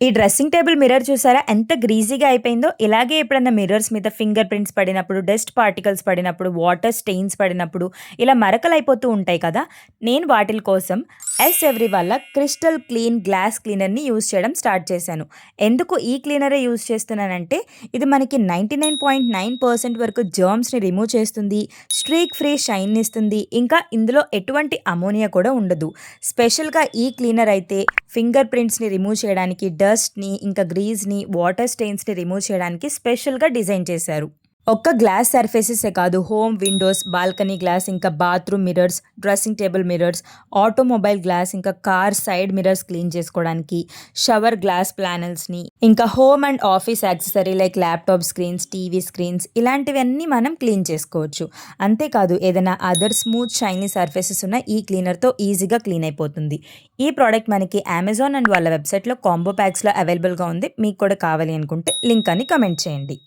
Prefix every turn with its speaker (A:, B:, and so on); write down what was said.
A: ఈ dressing table mirror చూసారా ఎంత గ్రీజీగా అయిపోయిందో? ఇలాగే ఎప్పుడన్నా మిర్రర్స్ మీద ఫింగర్ ప్రింట్స్ పడినప్పుడు, డస్ట్ పార్టికల్స్ పడినప్పుడు, వాటర్ స్టెయిన్స్ పడినప్పుడు ఇలా మరకలైపోతూ ఉంటాయి కదా! నేను వాటిల కోసం ఎవ్రీ వాళ్ళ క్రిస్టల్ క్లీన్ గ్లాస్ క్లీనర్‌ని యూజ్ చేయడం స్టార్ట్ చేశాను. ఎందుకు ఈ క్లీనరే యూజ్ చేస్తున్నానంటే ఇది మనకి 99.9% వరకు జర్మ్స్‌ని రిమూవ్ చేస్తుంది. స్ట్రీక్ ఫ్రీ షైన్‌నిస్తుంది. ఇంకా ఇందులో ఎటువంటి అమోనియా కూడా ఉండదు. స్పెషల్‌గా ఈ క్లీనర్ అయితే ఫింగర్ ప్రింట్స్‌ని రిమూవ్ చేయడానికి, డస్ట్‌ని, ఇంకా గ్రీజ్‌ని, వాటర్ స్టెయిన్స్‌ని రిమూవ్ చేయడానికి స్పెషల్‌గా డిజైన్ చేశారు. ఒక్క గ్లాస్ సర్ఫేసెసే కాదు, హోమ్ విండోస్, బాల్కనీ గ్లాస్, ఇంకా bathroom mirrors, dressing table mirrors, automobile glass, ఇంకా కార్ సైడ్ మిర్రర్స్ క్లీన్ చేసుకోవడానికి, షవర్ గ్లాస్ ప్యానెల్స్‌ని, ఇంకా home and office accessory like laptop screens, TV screens ఇలాంటివన్నీ మనం క్లీన్ చేసుకోవచ్చు. అంతేకాదు ఏదైనా అదర్ స్మూత్ షైనీ సర్ఫేసెస్ ఉన్న ఈ క్లీనర్‌తో ఈజీగా క్లీన్ అయిపోతుంది. ఈ ప్రోడక్ట్ మనకి అమెజాన్ అండ్ వాళ్ళ వెబ్‌సైట్‌లో కాంబో ప్యాక్స్‌లో అవైలబుల్‌గా ఉంది. మీకు కూడా కావాలి అనుకుంటే లింక్ అని కమెంట్ చేయండి.